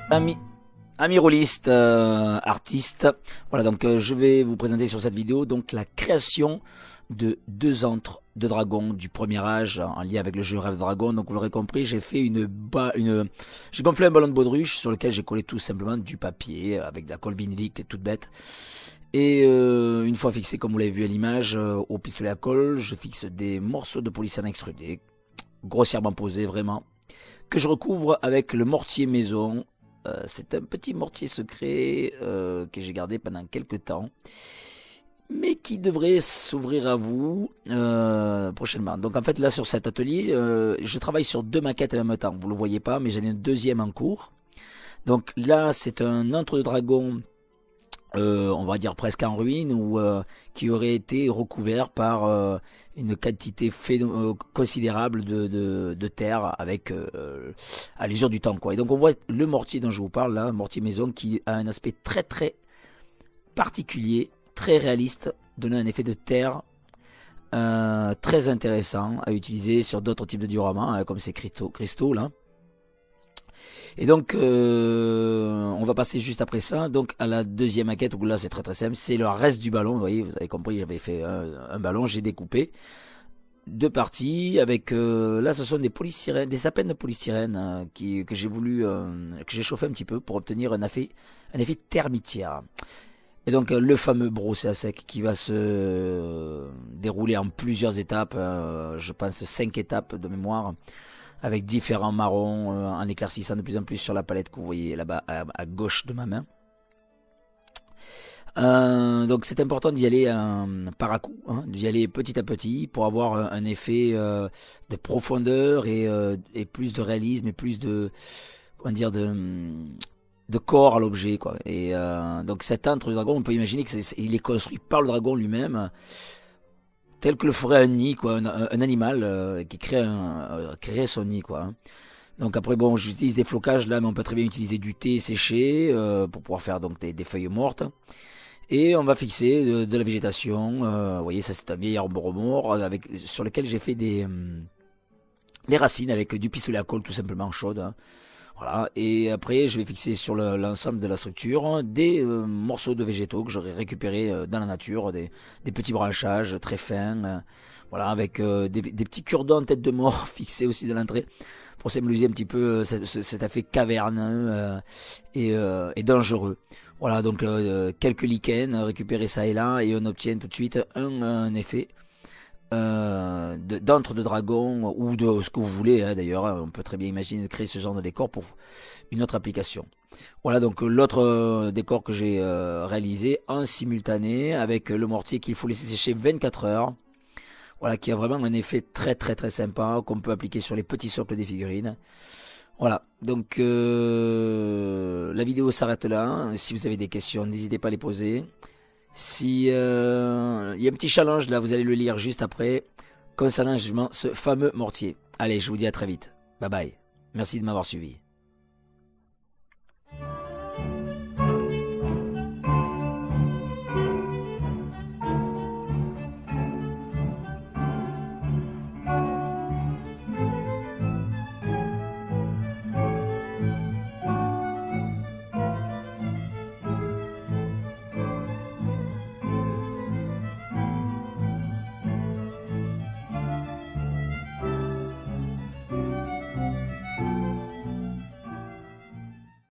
Ami, Ami rôliste, artiste, voilà donc je vais vous présenter sur cette vidéo donc la création de deux antres de dragons du premier âge en lien avec le jeu Rêve Dragon. Donc vous l'aurez compris, j'ai fait j'ai gonflé un ballon de baudruche sur lequel j'ai collé tout simplement du papier avec de la colle vinylique toute bête. Et une fois fixé, comme vous l'avez vu à l'image, au pistolet à colle, je fixe des morceaux de polystyrène extrudé, grossièrement posés vraiment, que je recouvre avec le mortier maison. C'est un petit mortier secret que j'ai gardé pendant quelques temps, mais qui devrait s'ouvrir à vous prochainement. Donc en fait là sur cet atelier, je travaille sur deux maquettes en même temps. Vous ne le voyez pas, mais j'en ai une deuxième en cours. Donc là c'est un antre de dragon, on va dire presque en ruine, ou qui aurait été recouvert par une quantité considérable de terre avec à l'usure du temps, quoi. Et donc on voit le mortier dont je vous parle là, un mortier maison qui a un aspect très très particulier, très réaliste, donnant un effet de terre très intéressant à utiliser sur d'autres types de dioramas, comme ces cristaux là. Et donc, on va passer juste après ça donc à la deuxième maquette, où là c'est très très simple, c'est le reste du ballon. Vous voyez, vous avez compris, j'avais fait un ballon, j'ai découpé deux parties avec, là ce sont des polystyrènes, des sapins de polystyrène que j'ai voulu, que j'ai chauffé un petit peu pour obtenir un effet thermitière. Et donc le fameux brossé à sec qui va se dérouler en plusieurs étapes, je pense 5 étapes de mémoire, avec différents marrons en éclaircissant de plus en plus sur la palette que vous voyez là-bas à gauche de ma main. Donc c'est important d'y aller par à coup, hein, d'y aller petit à petit pour avoir un effet de profondeur et plus de réalisme et plus de, comment dire, de corps à l'objet, quoi. Et donc cet antre du dragon, on peut imaginer qu'il est construit par le dragon lui-même, tel que le ferait un nid, quoi, un animal qui créerait son nid, quoi, hein. Donc après, bon, j'utilise des flocages là, mais on peut très bien utiliser du thé séché pour pouvoir faire donc des feuilles mortes. Et on va fixer de la végétation. Vous voyez, ça c'est un vieil arbre mort sur lequel j'ai fait des racines avec du pistolet à colle tout simplement chaude, hein. Voilà, et après je vais fixer sur l'ensemble de la structure des morceaux de végétaux que j'aurais récupérés dans la nature, des petits branchages très fins, voilà, avec des petits cure-dents tête de mort fixés aussi dans l'entrée pour symboliser un petit peu cet effet caverneux et dangereux. Voilà, donc quelques lichens récupérés ça et là, et on obtient tout de suite un effet d'antre de dragon, ou de ce que vous voulez, hein, d'ailleurs, hein. On peut très bien imaginer de créer ce genre de décor pour une autre application. Voilà donc l'autre décor que j'ai réalisé en simultané avec le mortier qu'il faut laisser sécher 24 heures. Voilà, qui a vraiment un effet très très très sympa qu'on peut appliquer sur les petits socles des figurines. Voilà, donc la vidéo s'arrête là. Si vous avez des questions, n'hésitez pas à les poser. Si il y a un petit challenge là, vous allez le lire juste après, concernant justement ce fameux mortier. Allez, je vous dis à très vite. Bye bye. Merci de m'avoir suivi.